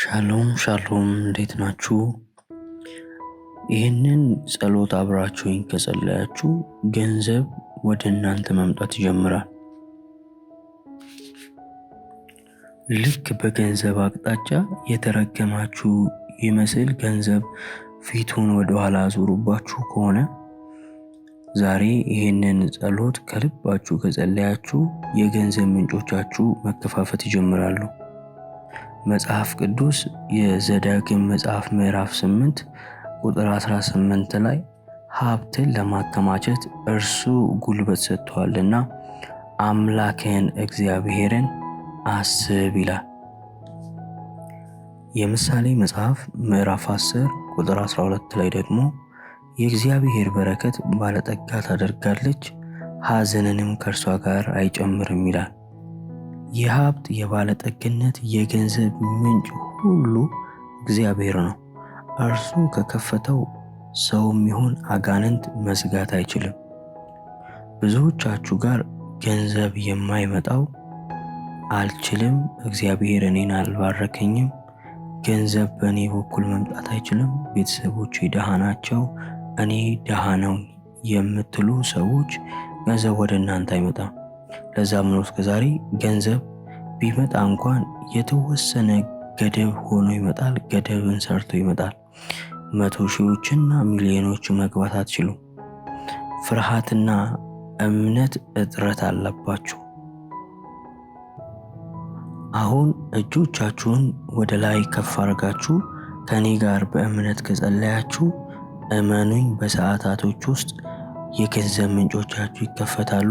ሻሎም ሻሎም፣ እንዴት ናችሁ? ይህንን ጸሎት አብራችሁኝ ከጸለያችሁ ገንዘብ ወደ እናንተ መምጣት ይጀምራል። ልክ በገንዘብ አቅጣጫ የተረገማችሁ ይመስል ገንዘብ ፊቱን ወደ ኋላ አዙሩባችሁ ከሆነ ዛሬ ይህንን ጸሎት ከልባችሁ ከጸለያችሁ የገንዘብ ምንጮቻችሁ መከፋፈት ይጀምራሉ። መጽሐፍ ቅዱስ የዘዳግም መጽሐፍ ምዕራፍ 8 ቁጥር 18 ላይ ሀብትን ለማከማቸት እርሱ ጉልበት ሰጥቷልና አምላክህን እግዚአብሔርን አስብ ይላል። የምሳሌ መጽሐፍ ምዕራፍ 10 ቁጥር 12 ላይ ደግሞ የእግዚአብሔር በረከት ባለጠጋ ታደርጋለች፣ ሐዘንንም ከእርሷ ጋር አይጨምርም ይላል። የሀብት የባለጠግነት የገንዘብ ምንጭ ሁሉ እግዚአብሔር ነው። እርሱ ከከፈተው ሰውም ይሁን አጋንንት መዝጋት አይችልም። ብዙዎቻችሁ ጋር ገንዘብ የማይመጣው አልችልም፣ እግዚአብሔር እኔን አልባረከኝም፣ ገንዘብ በእኔ በኩል መምጣት አይችልም፣ ቤተሰቦቼ ደሃ ናቸው፣ እኔ ደሃ ነው የምትሉ ሰዎች ገንዘብ ወደ እናንተ አይመጣም። ለዛም ነው እስከዛሬ ገንዘብ ቢመጣ እንኳን የተወሰነ ገደብ ሆኖ ይመጣል፣ ገደብን ሰርቶ ይመጣል። 100 ሺዎችና ሚሊዮኖች መግባት አትችሉም። ፍርሃትና እምነት እጥረት አለባችሁ። አሁን እጆቻችሁን ወደ ላይ ከፍ አድርጋችሁ ከኔ ጋር በእምነት ከጸለያችሁ እመኑኝ፣ በሰዓታቶች ውስጥ የገንዘብ ምንጮቻችሁ ይከፈታሉ።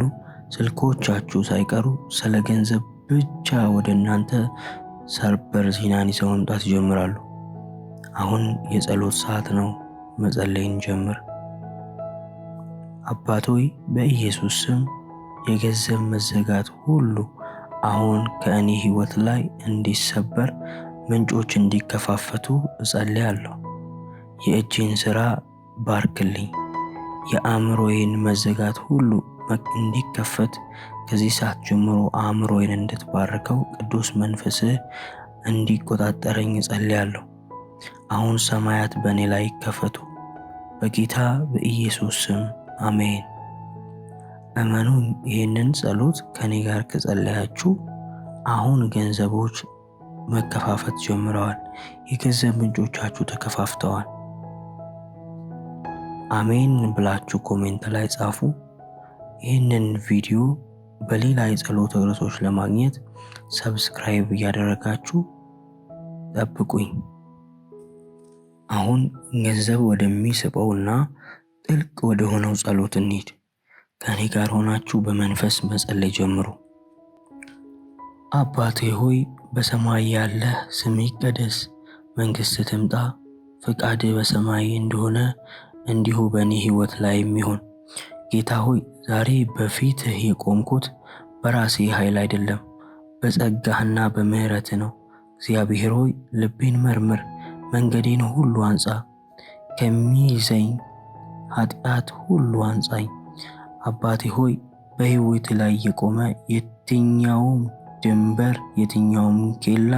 ስልኮቻችሁ ሳይቀሩ ስለ ገንዘብ ብቻ ወደ እናንተ ሰበር ዜናን ይዘው መምጣት ይጀምራሉ። አሁን የጸሎት ሰዓት ነው። መጸለይን ጀምር። አባት ሆይ በኢየሱስ ስም የገንዘብ መዘጋት ሁሉ አሁን ከእኔ ሕይወት ላይ እንዲሰበር፣ ምንጮች እንዲከፋፈቱ እጸልያለሁ። የእጄን ሥራ ባርክልኝ። የአእምሮዬን መዘጋት ሁሉ እንዲከፈት ከዚህ ሰዓት ጀምሮ አእምሮዬን እንድትባርከው ቅዱስ መንፈስህ እንዲቆጣጠረኝ እጸልያለሁ። አሁን ሰማያት በእኔ ላይ ይከፈቱ፣ በጌታ በኢየሱስ ስም አሜን። እመኑኝ፣ ይህንን ጸሎት ከኔ ጋር ከጸለያችሁ አሁን ገንዘቦች መከፋፈት ጀምረዋል። የገንዘብ ምንጮቻችሁ ተከፋፍተዋል። አሜን ብላችሁ ኮሜንት ላይ ጻፉ። ይህንን ቪዲዮ በሌላ የጸሎት ርዕሶች ለማግኘት ሰብስክራይብ እያደረጋችሁ ጠብቁኝ። አሁን ገንዘብ ወደሚስበውና ጥልቅ ወደ ሆነው ጸሎት እንሂድ። ከኔ ጋር ሆናችሁ በመንፈስ መጸለይ ጀምሩ። አባቴ ሆይ በሰማይ ያለህ ስምህ ይቀደስ፣ መንግሥትህ ትምጣ፣ ፈቃድህ በሰማይ እንደሆነ እንዲሁ በእኔ ሕይወት ላይ የሚሆን። ጌታ ሆይ ዛሬ በፊትህ የቆምኩት በራሴ ኃይል አይደለም፣ በጸጋህና በምሕረትህ ነው። እግዚአብሔር ሆይ ልቤን መርምር፣ መንገዴን ሁሉ አንጻ፣ ከሚይዘኝ ኃጢአት ሁሉ አንጻኝ። አባቴ ሆይ በሕይወት ላይ የቆመ የትኛውም ድንበር፣ የትኛውም ኬላ፣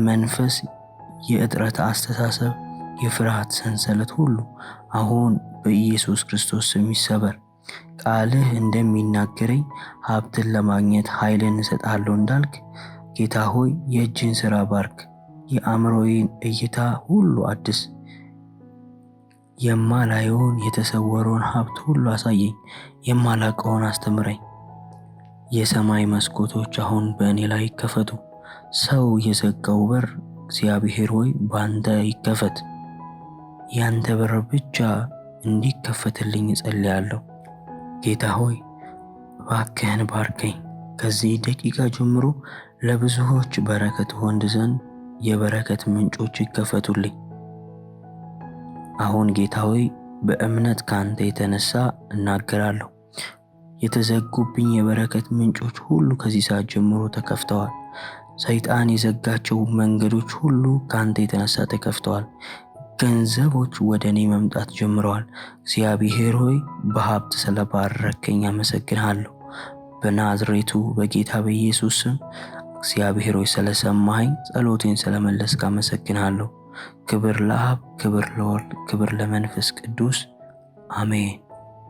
መንፈስ፣ የእጥረት አስተሳሰብ፣ የፍርሃት ሰንሰለት ሁሉ አሁን በኢየሱስ ክርስቶስ ስም ይሰበር። ቃልህ እንደሚናገረኝ ሀብትን ለማግኘት ኃይልን እሰጥሃለሁ እንዳልክ ጌታ ሆይ የእጅን ሥራ ባርክ፣ የአእምሮዬን እይታ ሁሉ አድስ፣ የማላየውን የተሰወረውን ሀብት ሁሉ አሳየኝ፣ የማላቀውን አስተምረኝ። የሰማይ መስኮቶች አሁን በእኔ ላይ ይከፈቱ። ሰው የዘጋው በር እግዚአብሔር ሆይ በአንተ ይከፈት። ያንተ በር ብቻ እንዲከፈትልኝ እጸልያለሁ። ጌታ ሆይ እባክህን ባርከኝ። ከዚህ ደቂቃ ጀምሮ ለብዙዎች በረከት ሆን ዘንድ የበረከት ምንጮች ይከፈቱልኝ። አሁን ጌታ ሆይ በእምነት ካንተ የተነሳ እናገራለሁ። የተዘጉብኝ የበረከት ምንጮች ሁሉ ከዚህ ሰዓት ጀምሮ ተከፍተዋል። ሰይጣን የዘጋቸው መንገዶች ሁሉ ካንተ የተነሳ ተከፍተዋል። ገንዘቦች ወደ እኔ መምጣት ጀምረዋል። እግዚአብሔር ሆይ በሀብት ስለባረከኝ አመሰግንሃለሁ። በናዝሬቱ በጌታ በኢየሱስ ስም እግዚአብሔር ሆይ ስለሰማኸኝ፣ ጸሎቴን ስለመለስክ አመሰግንሃለሁ። ክብር ለአብ፣ ክብር ለወልድ፣ ክብር ለመንፈስ ቅዱስ አሜን።